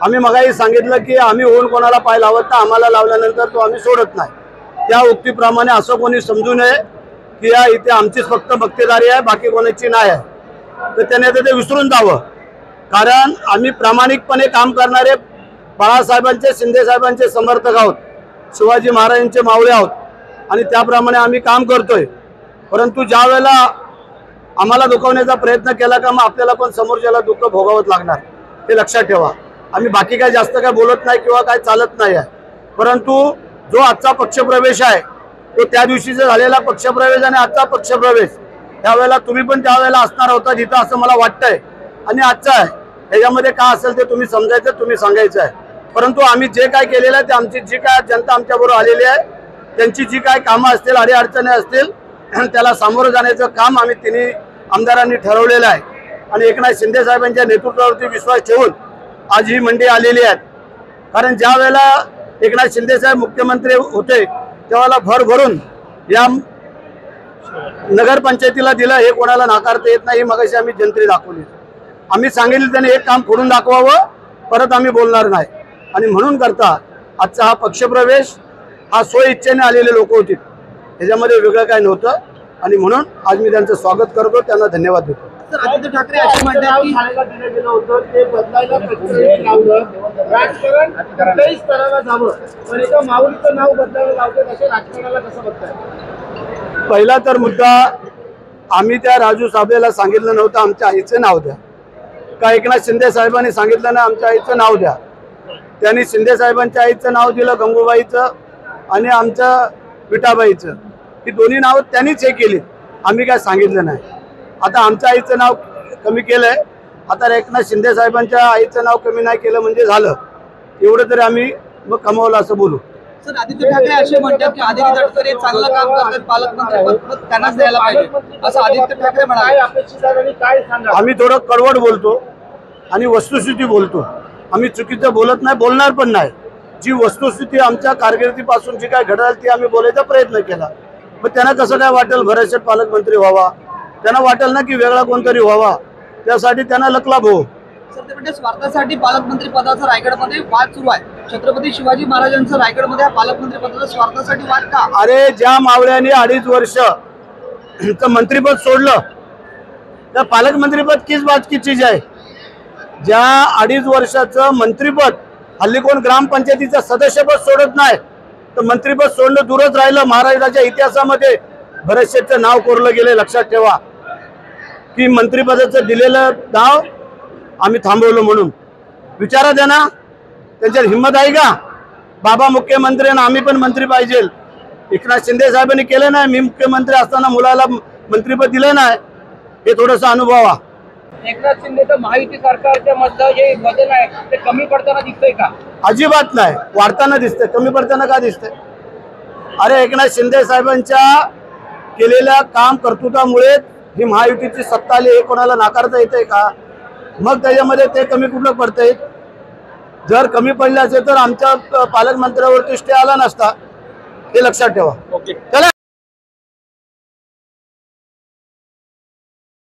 आम्ही मगाही सांगितलं की आम्ही होऊन कोणाला पाय लावत तर आम्हाला लावल्यानंतर तो आम्ही सोडत नाही। त्या उक्तीप्रमाणे असं कोणी समजू नये की या इथे आमचीच फक्त बक्तेदारी आहे, बाकी कोणाची नाही आहे। तर त्याने ते विसरून जावं, कारण आम्ही प्रामाणिकपणे काम करणारे बाळासाहेबांचे शिंदे साहेबांचे समर्थक आहोत, शिवाजी महाराजांचे मावळे आहोत आणि त्याप्रमाणे आम्ही काम करतोय। परंतु ज्या वेळेला आम्हाला दुखवण्याचा प्रयत्न केला का मग आपल्याला पण समोरच्याला दुःख भोगावंच लागणार, हे लक्षात ठेवा। आम्ही बाकी काय जास्त काय बोलत नाही किंवा काय चालत नाही आहे, परंतु जो आजचा पक्षप्रवेश आहे तो त्या दिवशीचा झालेला पक्षप्रवेश आणि आजचा पक्षप्रवेश त्यावेळेला तुम्ही पण त्यावेळेला असणार होता जिथं, असं मला वाटतंय। आणि आजचा आहे ह्याच्यामध्ये काय असेल ते तुम्ही समजायचं, तुम्ही सांगायचं आहे। परंतु आम्ही जे काय केलेलं आहे ते आमची जी काय जनता आमच्याबरोबर आलेली आहे त्यांची जी काय कामं असतील, अडीअडचणी असतील, त्याला सामोरं जाण्याचं काम आम्ही तिन्ही आमदारांनी ठरवलेलं आहे। आणि एकनाथ शिंदे साहेबांच्या नेतृत्वावरती विश्वास ठेवून आज ही मंडळी आलेली आहेत। कारण ज्या वेळेला एकनाथ शिंदे साहेब मुख्यमंत्री होते त्यावेळेला भरभरून या नगरपंचायतीला दिलं, हे कोणाला नाकारता येत नाही। मगाशी आम्ही जनतेला दाखवली, आम्ही सांगितलं त्याने एक काम खोडून दाखवावं, परत आम्ही बोलणार नाही। आणि म्हणून करता आजचा हा पक्षप्रवेश हा स्वइच्छेने आलेले लोक होते, त्याच्यामध्ये वेगळं काय नव्हतं। आणि म्हणून आज मी त्यांचं स्वागत करतो, त्यांना धन्यवाद देतो। आदित्य ठाकरे असे म्हणतात की दिलं गेलं होतं ते बदलायला राजकारण कुठल्याही स्तराला जावं, पण एका माऊलीचं नाव बदलायला लावतात, असे राजकारणाला कसं बदलाय? पहिला तर मुद्दा, आम्ही त्या राजू साबळेला सांगितलं नव्हतं आमच्या आईचं नाव द्या का, एकनाथ शिंदे साहेबांनी सांगितलं ना आमच्या आईचं नाव द्या। त्यांनी शिंदे साहेबांच्या आईचं नाव दिलं गंगूबाईचं आणि आमचं विठाबाईचं, ही दोन्ही नावं त्यांनीच हे केली, आम्ही काय सांगितलं नाही। आता आमच्या आईचं नाव कमी केलंय, आता एकनाथ शिंदे साहेबांच्या आईचं नाव कमी नाही केलं म्हणजे झालं, एवढं तरी आम्ही मग कमावलं असं बोलू। सर, आदित्य ठाकरे असे म्हणतात की आदित्य तटकरे चांगलं काम करतात, पालकमंत्री पद त्यांनाच द्यायला पाहिजे असं आदित्य ठाकरे म्हणाले। अपेक्षित आहे आणि काय सांगा? आम्ही थोडं कडवड बोलतो आणि वस्तुस्थिती बोलतो, आम्ही चुकीचं बोलत नाही, बोलणार पण नाही। जी वस्तुस्थिती आमच्या कारकिर्दीपासून जी काय घडल ती आम्ही बोलायचा प्रयत्न केला। मग त्यांना कसं काय वाटेल भरतशेठ पालकमंत्री व्हावा, त्यांना वाटेल ना की वेगळा कोणतरी व्हावा, त्यासाठी त्यांना लकलाभ हो। सर, ते म्हणजे स्वार्थासाठी पालकमंत्री पदाचा रायगडमध्ये वाद सुरू आहे। छत्रपती शिवाजी महाराजांचं रायगडमध्ये पालकमंत्री पदाचा स्वार्थासाठी वाद का? अरे ज्या मावळ्यांनी 2.5 वर्ष मंत्रीपद सोडलं त्या पालकमंत्रीपद किस बात की चीज आहे? ज्या 2.5 वर्षाचं मंत्रीपद, हल्ली कोण ग्रामपंचायतीचं सदस्यपद सोडत नाही, तर मंत्रीपद सोडणं दूरच राहिलं। महाराष्ट्राच्या इतिहासामध्ये भरतशेठचं नाव कोरलं गेले, लक्षात ठेवा की मंत्रिपदाचं दिलेलं नाव आम्ही थांबवलं म्हणून। विचारा द्या ना, त्यांच्यात हिंमत आहे का? बाबा मुख्यमंत्री आणि आम्ही पण मंत्री पाहिजे, एकनाथ शिंदे साहेबांनी केलं नाही, मी मुख्यमंत्री असताना मुलाला मंत्रिपद दिलं नाही, हे थोडंसं अनुभवा। एकनाथ शिंदेचं महायुती सरकारच्या मधलं जे बदल आहे ते कमी पडताना दिसतंय का? अजिबात नाही, वाढताना दिसतंय, कमी पडताना का दिसतंय? अरे एकनाथ शिंदे साहेबांच्या केलेल्या काम कर्तृत्वामुळे ही महायुतीची सत्ता आली, हे कोणाला नाकारता येते का? मग त्याच्यामध्ये ते कमी कुठलं पडतंय? जर कमी पडले असेल तर आमच्या पालकमंत्र्यावरती स्टे आला नसता, हे लक्षात ठेवा। ओके, चला।